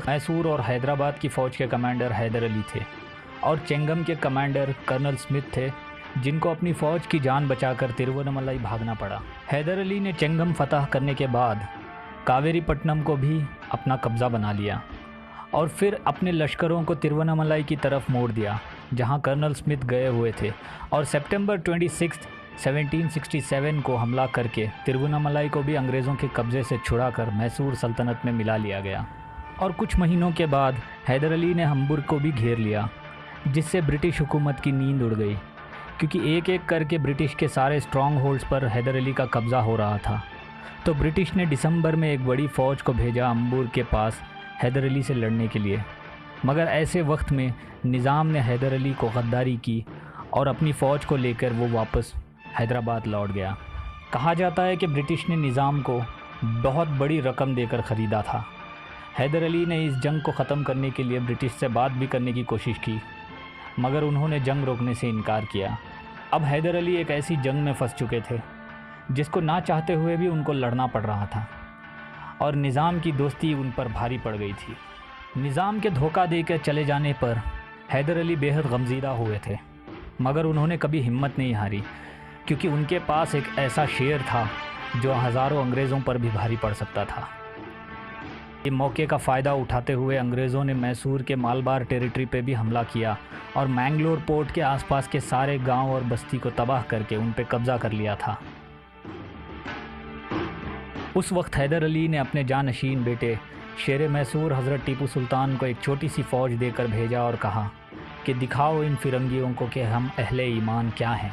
मैसूर और हैदराबाद की फ़ौज के कमांडर हैदर अली थे और चेंगम के कमांडर कर्नल स्मिथ थे, जिनको अपनी फ़ौज की जान बचाकर तिरुवन्नमलाई भागना पड़ा। हैदर अली ने चेंगम फतह करने के बाद कावेरीपट्टनम को भी अपना कब्ज़ा बना लिया और फिर अपने लश्करों को तिरुवन्नमलाई की तरफ मोड़ दिया, जहां कर्नल स्मिथ गए हुए थे, और सितंबर 26, 1767 को हमला करके तिरुवन्नमलाई को भी अंग्रेज़ों के कब्ज़े से छुड़ाकर मैसूर सल्तनत में मिला लिया गया। और कुछ महीनों के बाद हैदर अली ने हम्बुर्ग को भी घेर लिया, जिससे ब्रिटिश हुकूमत की नींद उड़ गई, क्योंकि एक एक करके ब्रिटिश के सारे स्ट्रॉन्ग होल्ड्स पर हैदर अली का कब्ज़ा हो रहा था। तो ब्रिटिश ने दिसंबर में एक बड़ी फ़ौज को भेजा हम्बुर्ग के पास हैदर अली से लड़ने के लिए, मगर ऐसे वक्त में निज़ाम ने हैदर अली को गद्दारी की और अपनी फ़ौज को लेकर वो वापस हैदराबाद लौट गया। कहा जाता है कि ब्रिटिश ने निज़ाम को बहुत बड़ी रकम देकर ख़रीदा था। हैदर अली ने इस जंग को ख़त्म करने के लिए ब्रिटिश से बात भी करने की कोशिश की, मगर उन्होंने जंग रोकने से इनकार किया। अब हैदर अली एक ऐसी जंग में फंस चुके थे जिसको ना चाहते हुए भी उनको लड़ना पड़ रहा था, और निज़ाम की दोस्ती उन पर भारी पड़ गई थी। निज़ाम के धोखा देकर चले जाने पर हैदर अली बेहद गमज़ीदा हुए थे, मगर उन्होंने कभी हिम्मत नहीं हारी, क्योंकि उनके पास एक ऐसा शेर था जो हज़ारों अंग्रेज़ों पर भी भारी पड़ सकता था। ये मौके का फ़ायदा उठाते हुए अंग्रेज़ों ने मैसूर के मालबार टेरिटरी पे भी हमला किया और मैंगलोर पोर्ट के आसपास के सारे गांव और बस्ती को तबाह करके उन पे कब्ज़ा कर लिया था। उस वक्त हैदर अली ने अपने जानशीन बेटे शेर मैसूर हज़रत टीपू सुल्तान को एक छोटी सी फ़ौज देकर भेजा और कहा कि दिखाओ इन फिरंगियों को कि हम अहले ईमान क्या हैं।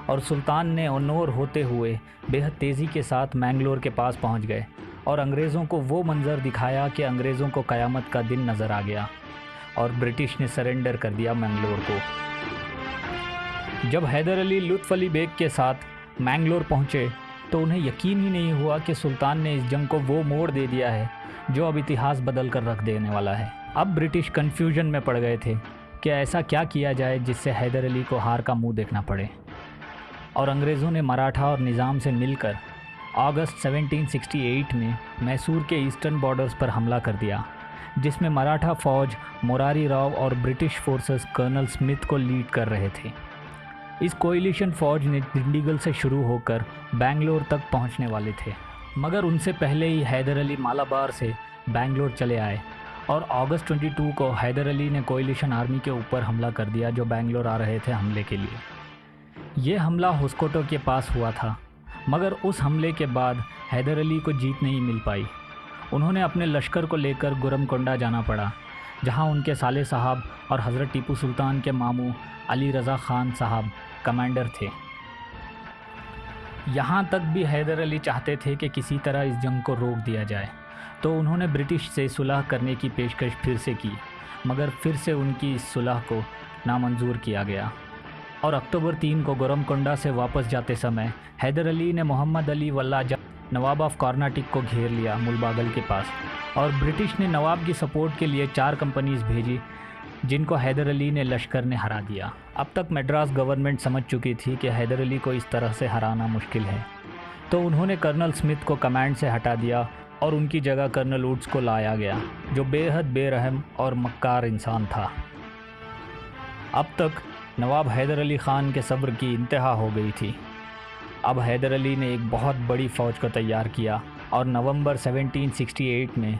और सुल्तान ने ओनोर होते हुए बेहद तेज़ी के साथ मैंगलोर के पास पहुंच गए और अंग्रेज़ों को वो मंज़र दिखाया कि अंग्रेज़ों को क़यामत का दिन नज़र आ गया और ब्रिटिश ने सरेंडर कर दिया मैंगलोर को। जब हैदर अली लुत्फ़ अली बेग के साथ मैंगलोर पहुँचे तो उन्हें यकीन ही नहीं हुआ कि सुल्तान ने इस जंग को वो मोड़ दे दिया है जो अब इतिहास बदल कर रख देने वाला है। अब ब्रिटिश कन्फ्यूजन में पड़ गए थे कि ऐसा क्या किया जाए जिससे हैदर अली को हार का मुंह देखना पड़े, और अंग्रेज़ों ने मराठा और निज़ाम से मिलकर अगस्त 1768 में मैसूर के ईस्टर्न बॉर्डर्स पर हमला कर दिया, जिसमें मराठा फ़ौज मोरारी राव और ब्रिटिश फोर्सेस कर्नल स्मिथ को लीड कर रहे थे। इस कोएलिशन फ़ौज ने डिंडीगल से शुरू होकर बेंगलोर तक पहुंचने वाले थे, मगर उनसे पहले ही हैदर अली मालाबार से बेंगलोर चले आए और अगस्त 22 को हैदर अली ने कोएलिशन आर्मी के ऊपर हमला कर दिया जो बेंगलोर आ रहे थे हमले के लिए। ये हमला होस्कोटो के पास हुआ था, मगर उस हमले के बाद हैदर अली को जीत नहीं मिल पाई। उन्होंने अपने लश्कर को लेकर गुरमकोंडा जाना पड़ा, जहां उनके साले साहब और हज़रत टीपू सुल्तान के मामू अली रज़ा ख़ान साहब कमांडर थे। यहाँ तक भी हैदर अली चाहते थे कि किसी तरह इस जंग को रोक दिया जाए, तो उन्होंने ब्रिटिश से सुलह करने की पेशकश फिर से की, मगर फिर से उनकी इस सुलह को नामंजूर किया गया। और अक्टूबर 3 को गुरमकोंडा से वापस जाते समय हैदर अली ने मोहम्मद अली वल्लाजा नवाब ऑफ कर्नाटक को घेर लिया मुलबागल के पास, और ब्रिटिश ने नवाब की सपोर्ट के लिए 4 कंपनीज भेजी, जिनको हैदर अली ने लश्कर ने हरा दिया। अब तक मद्रास गवर्नमेंट समझ चुकी थी कि हैदर अली को इस तरह से हराना मुश्किल है, तो उन्होंने कर्नल स्मिथ को कमांड से हटा दिया और उनकी जगह कर्नल वुड्स को लाया गया, जो बेहद बेरहम और मक्कार इंसान था। अब तक नवाब हैदर अली ख़ान के सब्र की इंतहा हो गई थी। अब हैदर अली ने एक बहुत बड़ी फ़ौज को तैयार किया और नवंबर 1768 में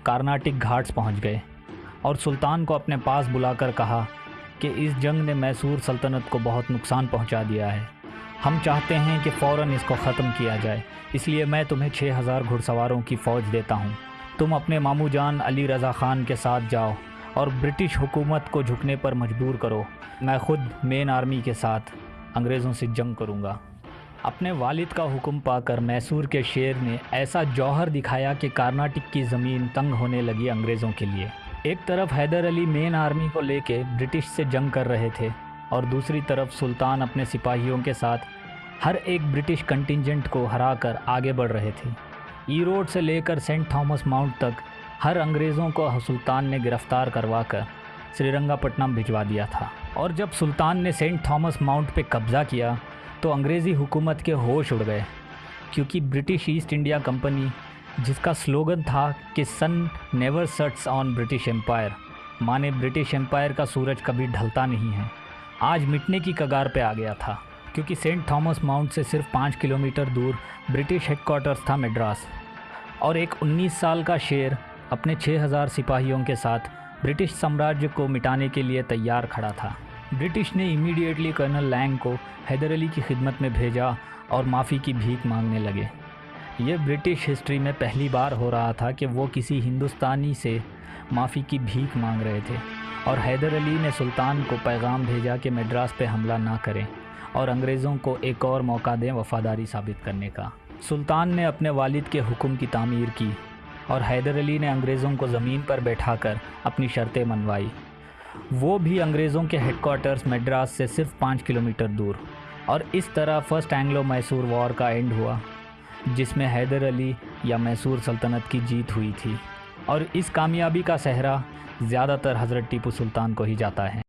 कर्नाटक घाट्स पहुंच गए और सुल्तान को अपने पास बुलाकर कहा कि इस जंग ने मैसूर सल्तनत को बहुत नुकसान पहुंचा दिया है। हम चाहते हैं कि फ़ौरन इसको ख़त्म किया जाए, इसलिए मैं तुम्हें 6000 घुड़सवारों की फ़ौज देता हूं। तुम अपने मामू जान अली रज़ा ख़ान के साथ जाओ और ब्रिटिश हुकूमत को झुकने पर मजबूर करो। मैं ख़ुद मेन आर्मी के साथ अंग्रेज़ों से जंग करूँगा। अपने वालिद का हुक्म पाकर मैसूर के शेर ने ऐसा जौहर दिखाया कि कर्नाटक की ज़मीन तंग होने लगी अंग्रेज़ों के लिए। एक तरफ हैदर अली मेन आर्मी को लेके ब्रिटिश से जंग कर रहे थे और दूसरी तरफ सुल्तान अपने सिपाहियों के साथ हर एक ब्रिटिश कंटिंजेंट को हराकर आगे बढ़ रहे थे। ई रोड से लेकर सेंट थॉमस माउंट तक हर अंग्रेज़ों को सुल्तान ने गिरफ़्तार करवाकर श्रीरंगापट्टनम भिजवा दिया था। और जब सुल्तान ने सेंट थॉमस माउंट पे कब्ज़ा किया तो अंग्रेज़ी हुकूमत के होश उड़ गए, क्योंकि ब्रिटिश ईस्ट इंडिया कंपनी جس کا سلوگن تھا کہ sun never sets on British empire, مانے برٹش امپائر کا سورج کبھی ڈھلتا نہیں ہے، آج مٹنے کی کگار پہ آ گیا تھا، کیونکہ سینٹ تھامس ماؤنٹ سے صرف 5 کلومیٹر دور برٹش ہیڈ کوارٹرز تھا میڈراس، اور ایک 19 سال کا شیر اپنے 6000 سپاہیوں کے ساتھ برٹش سامراجیہ کو مٹانے کے لیے تیار کھڑا تھا۔ برٹش نے امیڈیٹلی کرنل لینگ کو حیدر علی کی خدمت میں بھیجا اور معافی کی بھیک مانگنے لگے۔ یہ برٹش ہسٹری میں پہلی بار ہو رہا تھا کہ وہ کسی ہندوستانی سے معافی کی بھیک مانگ رہے تھے، اور حیدر علی نے سلطان کو پیغام بھیجا کہ میڈراس پہ حملہ نہ کریں اور انگریزوں کو ایک اور موقع دیں وفاداری ثابت کرنے کا۔ سلطان نے اپنے والد کے حکم کی تعمیر کی اور حیدر علی نے انگریزوں کو زمین پر بیٹھا کر اپنی شرطیں منوائی، وہ بھی انگریزوں کے ہیڈ کوارٹرز میڈراس سے صرف 5 کلومیٹر دور، اور اس طرح فرسٹ اینگلو میسور وار کا اینڈ ہوا، جس میں حیدر علی یا میسور سلطنت کی جیت ہوئی تھی، اور اس کامیابی کا سہرا زیادہ تر حضرت ٹیپو سلطان کو ہی جاتا ہے۔